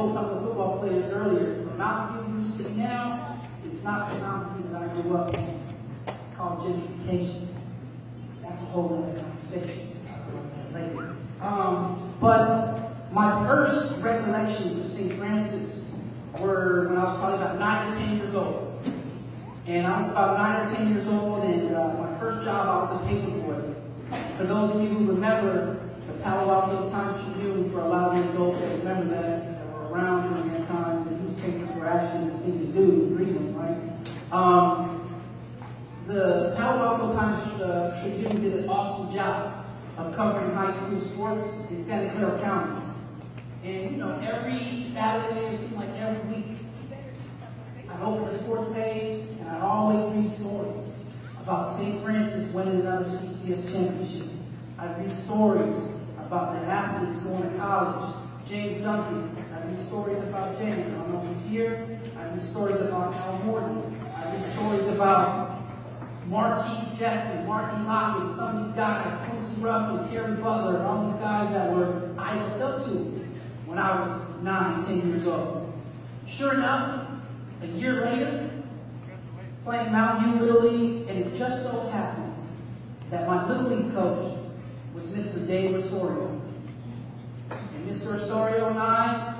told some of the football players earlier, the Mountain View you see now is not the Mountain View that I grew up in. It's called gentrification. That's a whole other conversation. We'll talk about that later. But my first recollections of St. Francis were when I was probably about 9 or 10 years old. And I was about 9 or 10 years old, and my first job, I was a paper boy. For those of you who remember the Palo Alto Times Tribune, for a lot of the adults that remember that were around during that time, the newspapers were actually the thing to do, read them, right? The Palo Alto Times Tribune did an awesome job of covering high school sports in Santa Clara County. And you know, every Saturday, it seemed like every week, I'd open the sports page and I'd always read stories about St. Francis winning another CCS championship. I'd read stories about their athletes going to college. James Duncan. I'd read stories about James. I don't know if he's here. I'd read stories about Al Morton. I'd read stories about Marquise Jesse, Marky Lockett, and some of these guys, Quincy Ruff and Terry Butler, and all these guys that I looked up to when I was 9, 10 years old. Sure enough, a year later, playing Mountain View Little League, and it just so happens that my Little League coach was Mr. Dave Osorio. And Mr. Osorio and I,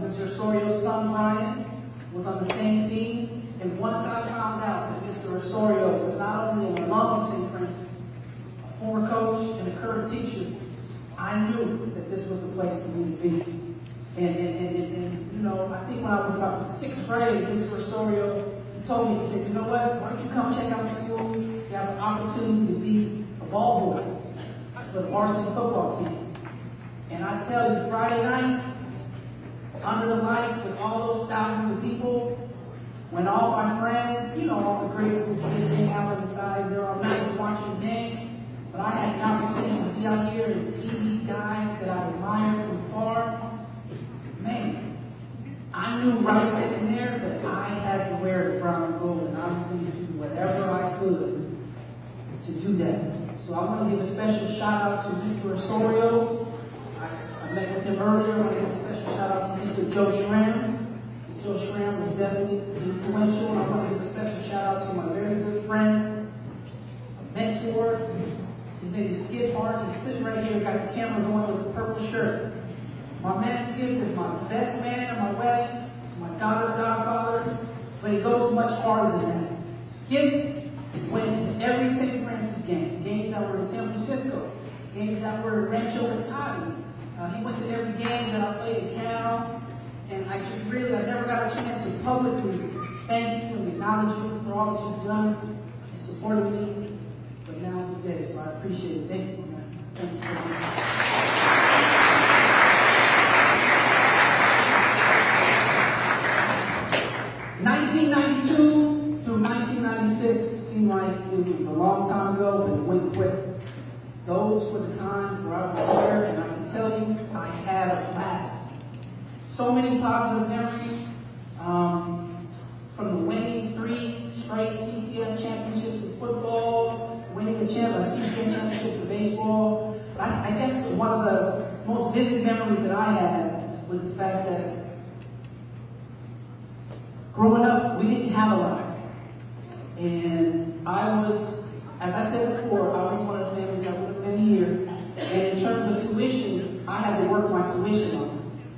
Mr. Osorio's son Brian, was on the same team. And once I found out that Mr. Osorio was not only an alum of St. Francis, a former coach and a current teacher, I knew that this was the place for me to be. And you know, I think when I was about the 6th grade, Mr. Osorio, he told me, he said, you know what, why don't you come check out the school? You have an opportunity to be a ball boy for the varsity football team. And I tell you, Friday nights, under the lights with all those thousands of people, when all my friends, you know, all the grade school kids hang out on the side, they're all night watching the game, but I had the opportunity to be out here and see these guys that I admire from afar. Man, I knew right then and there that I had to wear the brown and gold, and I was going to do whatever I could to do that. So I want to give a special shout out to Mr. Osorio. I met with him earlier. I want to give a special shout out to Mr. Joe Schramm. Mr. Joe Schramm was definitely influential. And I want to give a special shout out to my very good friend, a mentor. His name is Skip Hart. He's sitting right here, got the camera going with the purple shirt. My man Skip is my best man at my wedding. He's my daughter's godfather. But he goes much farther than that. Skip went to every St. Francis game. Games that were in San Francisco. Games that were in Rancho Cotati. He went to every game that I played at Cal. And I never got a chance to publicly thank you and acknowledge you for all that you've done and supported me. But now's the day, so I appreciate it. Thank you, man. Thank you so much. 1992 through 1996 seemed like it was a long time ago, but it went quick. Those were the times where I was there, and I can tell you, I had a blast. So many positive memories, from the winning 3 straight CCS championships in football, winning a CCS championship in baseball. But I guess one of the most vivid memories that I had was the fact that growing up, we didn't have a lot. And I was, as I said before, I was one of the families that would have been here. And in terms of tuition, I had to work my tuition on it.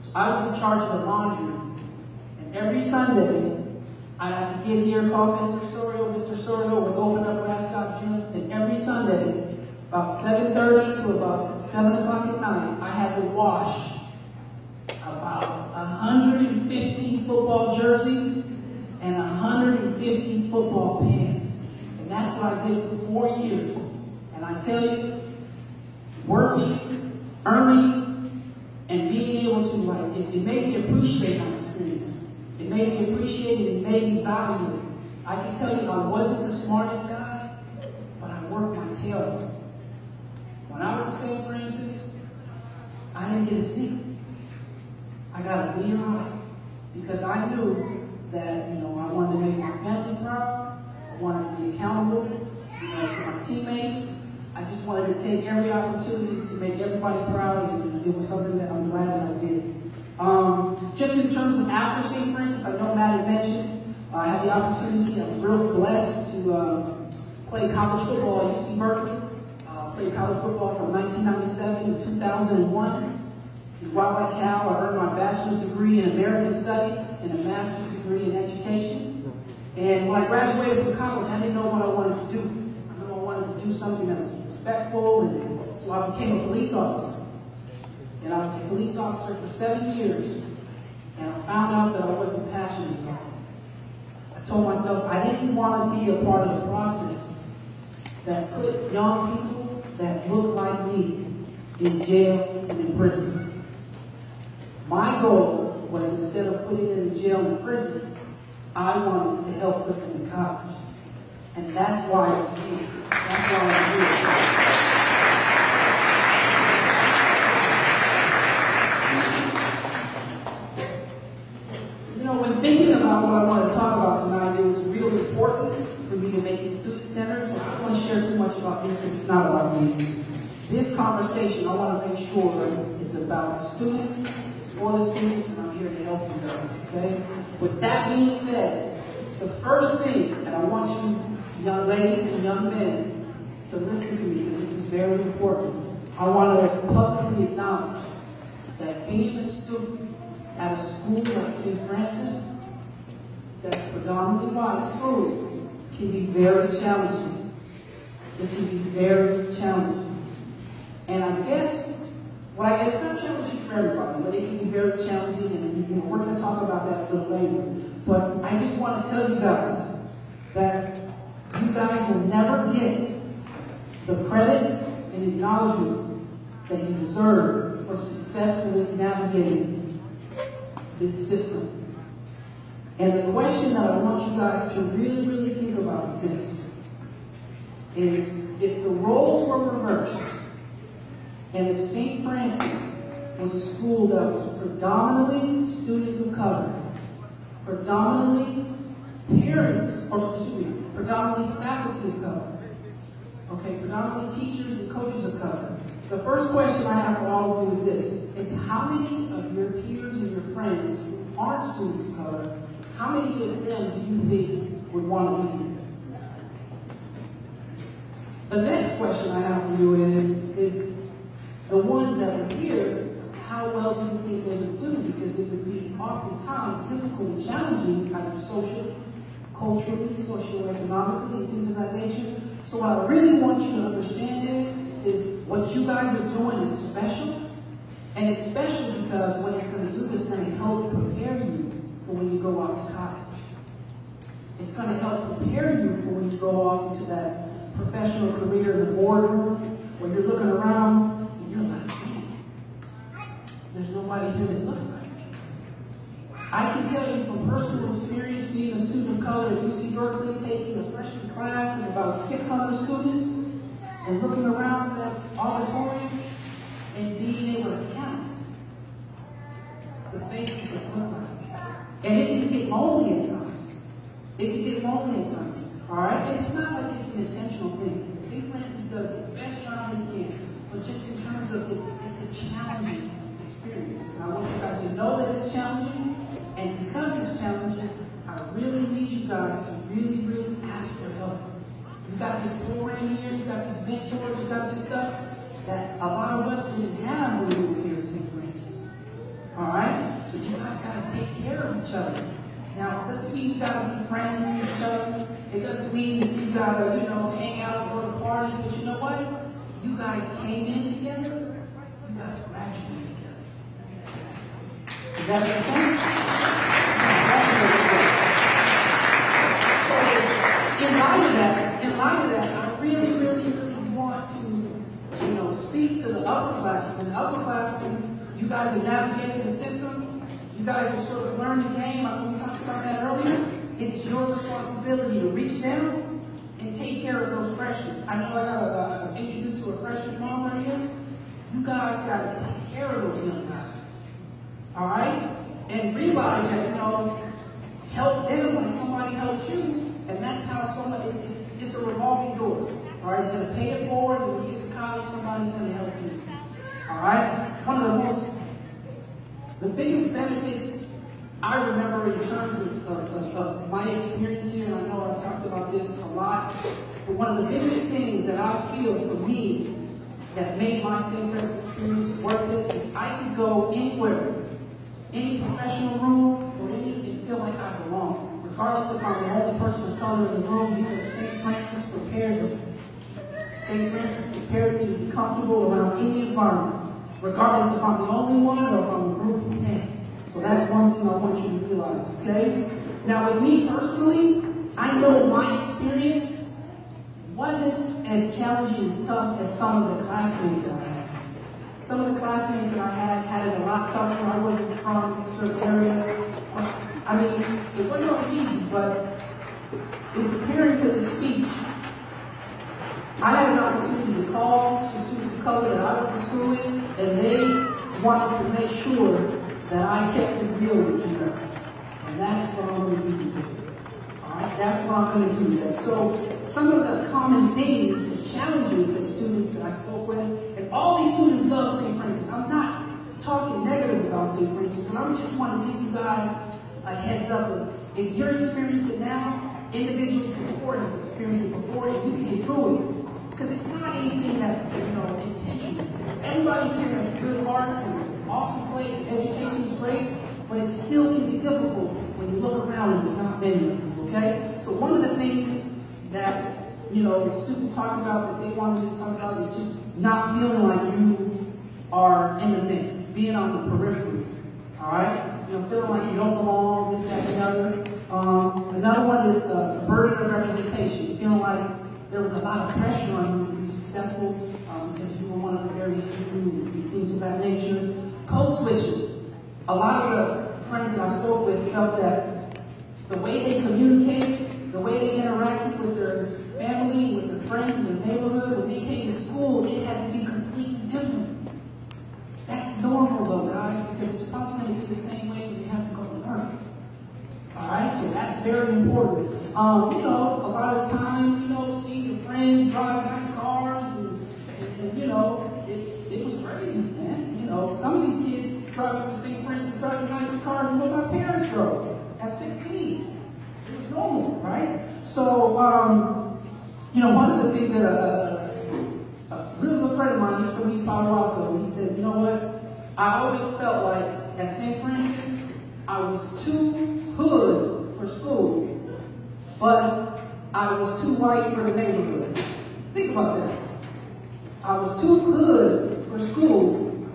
So I was in charge of the laundry. And every Sunday, I had to get here, call Mr. Osorio. Mr. Osorio would open up Mascot Gym. And every Sunday, about 7:30 to about 7 o'clock at night, I had to wash about 150 football jerseys and 150 football pins. And that's what I did for 4 years. And I tell you, working, earning, and being able to, it made me appreciate my experiences. It made me appreciate it. It made me value it. I can tell you, I wasn't the smartest guy, but I worked my tail off. When I was at St. Francis, I didn't get a seat. I got a B right because I knew that, I wanted to make my family proud. I wanted to be accountable, to my teammates. I just wanted to take every opportunity to make everybody proud, and it was something that I'm glad that I did. after St. Francis, I know Matt had mentioned, I had the opportunity, I was real blessed to play college football at UC Berkeley. Played college football from 1997 to 2001. While at Cal, I earned my bachelor's degree in American Studies and a master's degree in education. And when I graduated from college, I didn't know what I wanted to do. I knew I wanted to do something that was respectful, and so I became a police officer. And I was a police officer for 7 years, and I found out that I wasn't passionate about it. I told myself I didn't want to be a part of the process that put young people that look like me in jail and in prison. My goal was, instead of putting them in jail and prison, I wanted to help put them in college. And that's why I'm here. That's why I'm here. You know, when thinking about what I want to talk about tonight, it was really important for me to make it student-centered, so I don't want to share too much about me because it's not about me. This conversation, I want to make sure it's about the students, it's for the students, and I'm here to help you guys, okay? With that being said, the first thing, and I want you, young ladies and young men, to listen to me because this is very important. I want to publicly acknowledge that being a student at a school like St. Francis, that's predominantly white school, can be very challenging. It can be very challenging. And I guess, it's not challenging for everybody, but it can be very challenging, and we're going to talk about that a little later. But I just want to tell you guys that you guys will never get the credit and acknowledgement that you deserve for successfully navigating this system. And the question that I want you guys to really, really think about is if the roles were reversed, and if St. Francis was a school that was predominantly students of color, predominantly predominantly faculty of color, okay, predominantly teachers and coaches of color, the first question I have for all of you is this, is how many of your peers and your friends who aren't students of color, how many of them do you think would want to be here? The next question I have for you is the ones that are here, how well do you think they would do? Because it would be oftentimes difficult and challenging, either socially, culturally, socioeconomically, and things of that nature. So what I really want you to understand is what you guys are doing is special. And it's special because what it's going to do is going to help prepare you for when you go off to college. It's going to help prepare you for when you go off into that professional career in the boardroom, when you're looking around, you're like, man, there's nobody here that looks like me. I can tell you from personal experience being a student of color at UC Berkeley, taking a freshman class and about 600 students, and looking around that auditorium and being able to count the faces that look like me. And it can get lonely at times. It can get lonely at times. All right? And it's not like it's an intentional thing. St. Francis does the best job they can. But just in terms of it's a challenging experience. And I want you guys to know that it's challenging. And because it's challenging, I really need you guys to really, really ask for help. You got this program here, you got these mentors, you got this stuff that a lot of us didn't have when we were here at St. Francis. Alright? So you guys gotta take care of each other. Now, it doesn't mean you gotta be friends with each other. It doesn't mean that you gotta, hang out and go to parties, but you know what? You guys came in together, you guys graduated together. Does that make sense? So, in light of that, I really, really, really want to, speak to the upperclassmen. The upperclassmen, you guys have navigated the system. You guys have sort of learned the game. I know we talked about that earlier. It's your responsibility to reach down and take care of those freshmen. I know I was introduced to a freshman mom right here. You guys got to take care of those young guys. All right? And realize that, help them like somebody helped you. And that's how it's a revolving door. All right? You're going to pay it forward, and when you get to college, somebody's going to help you. All right? One of the biggest benefits I remember in terms of my experience here, and I know I've talked about this a lot, but one of the biggest things that I feel for me that made my St. Francis experience worth it is I could go anywhere, any professional room or any, and feel like I belong, regardless if I'm the only person of color in the room, because St. Francis prepared me. St. Francis prepared me to be comfortable around any environment, regardless if I'm the only one or if I'm a group of 10. So that's one thing I want you to realize, okay? Now with me personally, I know my experience wasn't as challenging, as tough as some of the classmates that I had. Some of the classmates that I had it a lot tougher. I wasn't from a certain area. I mean, it wasn't always easy, but in preparing for this speech, I had an opportunity to call some students of color that I went to school with, and they wanted to make sure that I kept it real with you guys. And that's what I'm going to do today. Alright, that's what I'm going to do today. So some of the common themes and challenges that students that I spoke with, and all these students love St. Francis. I'm not talking negative about St. Francis, but I just want to give you guys a heads up. If you're experiencing it now, individuals before have experienced it before, and you can get through it. Because it's not anything that's, intentional. Everybody here has good hearts, and it's an awesome place, and education is great, but it still can be difficult when you look around and there's not many of you, okay? So one of the things that, students talk about that they wanted to talk about is just not feeling like you are in the mix, being on the periphery, all right? Feeling like you don't belong, this, that, and the other. Another one is the burden of representation, feeling like there was a lot of pressure on you to be successful because you were one of the very few and things of that nature. Code switching. A lot of the friends that I spoke with felt that the way they communicated, the way they interacted with their family, with their friends in the neighborhood, when they came to school, it had to be completely different. That's normal though, guys, because it's probably going to be the same way when you have to go to work. Alright, so that's very important. A lot of time, seeing your friends drive nice cars, and it was crazy, man. Some of these kids driving to St. Francis, driving nicer cars than what my parents drove at 16. It was normal, right? So, one of the things that a really good friend of mine, he's from East Palo Alto, he said, you know what? I always felt like at St. Francis, I was too hood for school, but I was too white for the neighborhood. Think about that. I was too hood for school,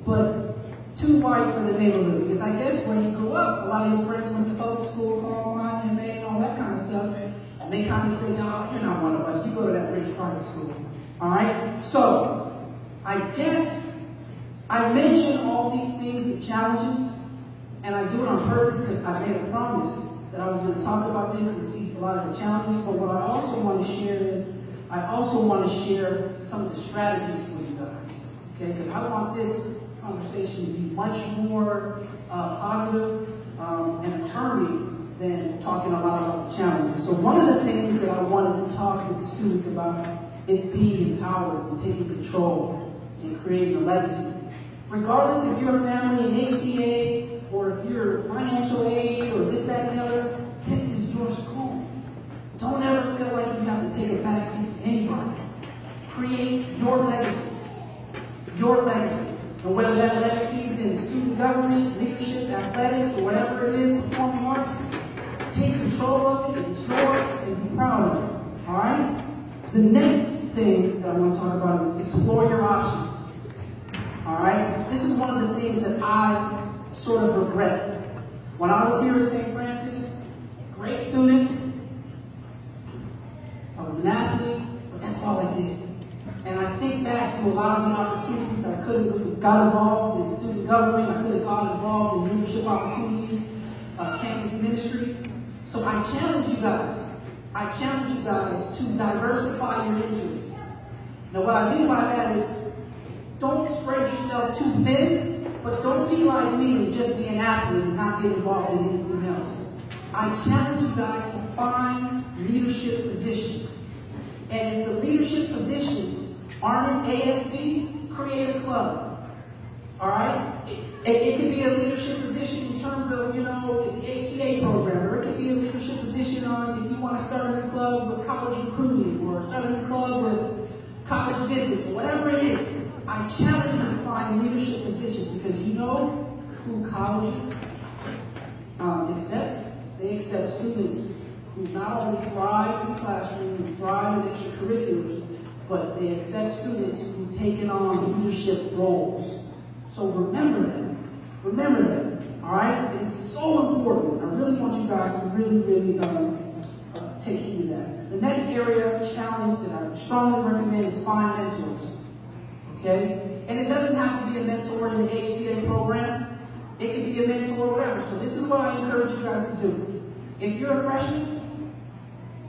but too white for the neighborhood. Because I guess when he grew up, a lot of his friends went to public school, Columbine, and May, and all that kind of stuff. And they kind of say, no, you're not one of us. You go to that rich private school. All right? So, I guess I mention all these things and challenges, and I do it on purpose because I made a promise that I was going to talk about this and see a lot of the challenges. But what I also want to share is, I also want to share some of the strategies for you guys. Okay? Because I want this conversation to be much more positive and affirming than talking a lot about the challenges. So one of the things that I wanted to talk with the students about is being empowered and taking control and creating a legacy. Regardless if you're a family in HCA or if you're financial aid or this, that, and the other, this is your school. Don't ever feel like you have to take a backseat to anybody. Create your legacy. Your legacy. And whether that legacy is in student government, leadership, athletics, or whatever it is, performing arts, take control of it, it's yours, and be proud of it. Alright? The next thing that I want to talk about is explore your options. Alright? This is one of the things that I sort of regret. When I was here at St. Francis, great student, I was an athlete, but that's all I did. And I think back to a lot of the opportunities that I could have got involved in student government, I could have got involved in leadership opportunities, campus ministry. So I challenge you guys. I challenge you guys to diversify your interests. Now what I mean by that is, don't spread yourself too thin, but don't be like me and just be an athlete and not get involved in anything else. I challenge you guys to find leadership positions. And if the leadership positions aren't in ASB, create a club. All right? It could be a leadership position in terms of, whatever it is, I challenge you to find leadership positions because you know who colleges accept? They accept students who not only thrive in the classroom and thrive in extracurriculars, but they accept students who taken on leadership roles. So remember that. Remember that. All right? It's so important. I really want you guys to really take heed of that. The next area challenge that I strongly recommend is find mentors. Okay? And it doesn't have to be a mentor in the HCA program. It could be a mentor or whatever. So this is what I encourage you guys to do. If you're a freshman,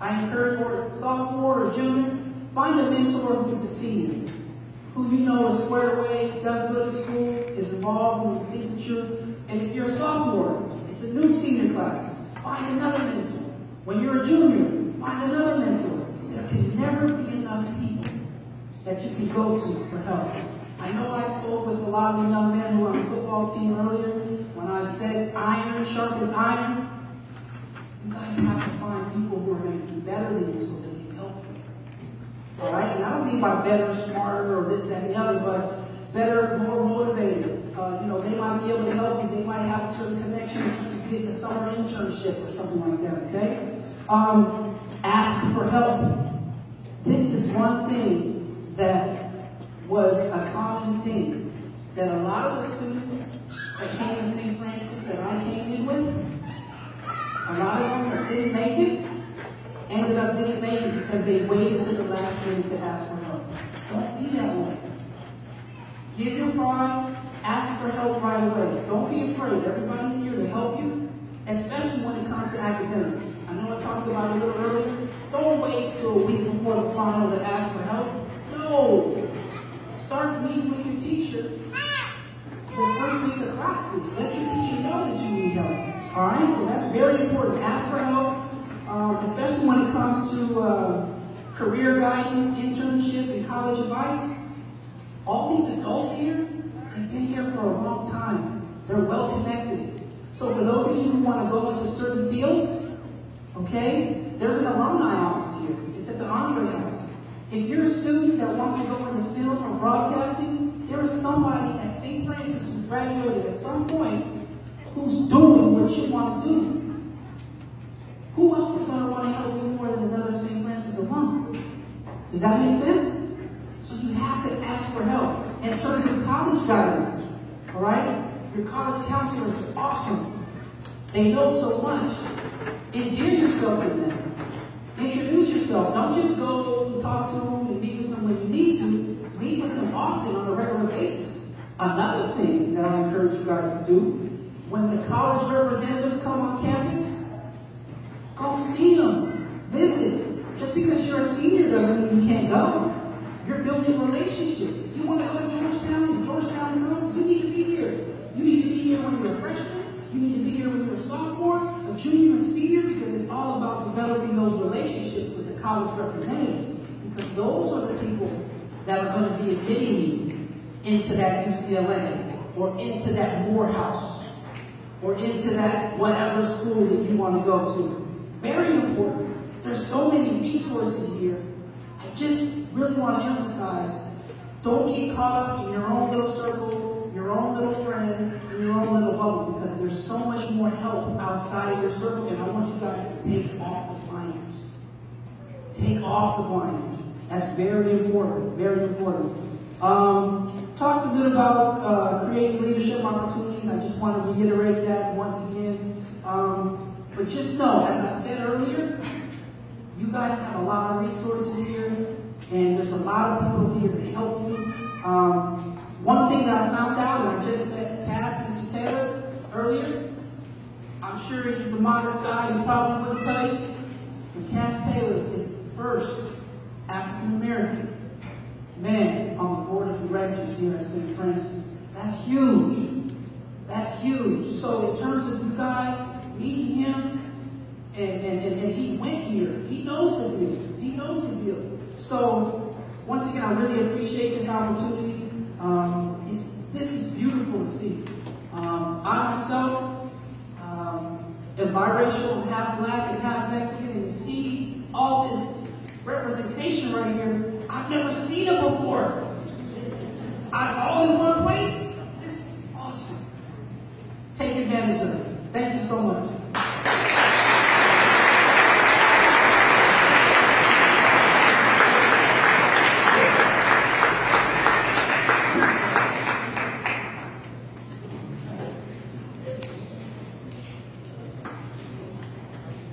I encourage, or sophomore or junior, find a mentor who's a senior, who you know is squared away, does good at school, is involved in things that you're, and if you're a sophomore, it's a new senior class, find another mentor. When you're a junior, find another mentor. There can never be enough people that you can go to for help. I know I spoke with a lot of the young men who were on the football team earlier when I said iron sharpens iron. You guys have to find people who are going to be better than you so they can help you. All right? And I don't mean by better, smarter, or this, that, and the other, but better, more motivated. They might be able to help you. They might have a certain connection that you can get in a summer internship or something like that, okay? Ask for help. This is one thing that was a common thing that a lot of the students that came to St. Francis that I came in with, a lot of them that didn't make it, ended up didn't make it because they waited to the last minute to ask for help. Don't be that way. Give your pride, ask for help right away. Don't be afraid. Everybody's here to help you, especially when it comes to academics. I know I talked about it a little earlier. Don't wait till a week before the final to ask for help. No. Start meeting with your teacher the first week of classes. Let your teacher know that you need help. All right? So that's very important. Ask for help, especially when it comes to career guidance, internship, and college advice. All these adults here, they've been here for a long time. They're well connected. So for those of you who want to go into certain fields, okay, there's an alumni office here. It's at the Andre House. If you're a student that wants to go into film or broadcasting, there is somebody at St. Francis who graduated at some point who's doing what you want to do. Who else is going to want to help you more than another St. Francis alum? Does that make sense? So you have to ask for help. In terms of college guidance, all right? Your college counselors are awesome. They know so much. Endear yourself to them. Introduce yourself. Don't just go talk to them and meet with them when you need to. Meet with them often on a regular basis. Another thing that I encourage you guys to do, when the college representatives come on campus, go see them. Visit. Just because you're a senior doesn't mean you can't go. You're building relationships. If you want to go to Georgetown and Georgetown comes, you need to be here. You need to be here when you're a freshman. You need to be here when you're a sophomore, a junior, and senior, because it's all about developing those relationships with the college representatives. Because those are the people that are going to be admitting you into that UCLA, or into that Morehouse, or into that whatever school that you want to go to. Very important. There's so many resources here. I just really want to emphasize, don't get caught up in your own little circle, your own little friends, and your own little bubble, because there's so much more help outside of your circle, and I want you guys to take off the blinders. Take off the blinders. That's very important, very important. Talked a bit about creating leadership opportunities. I just want to reiterate that once again. But just know, as I said earlier, you guys have a lot of resources here, and there's a lot of people here to help you. One thing that I found out, and I just met Mr. Taylor earlier, I'm sure he's a modest guy, he probably wouldn't tell you, but Cass Taylor is the first African-American man on the board of directors here at St. Francis. That's huge. That's huge. So in terms of you guys meeting him, and he went here, he knows the deal. He knows the deal. So once again, I really appreciate this opportunity. This is beautiful to see. I myself am biracial, half black and half Mexican, and to see all this representation right here, I've never seen it before. all in one place. This is awesome. Take advantage of it. Thank you so much.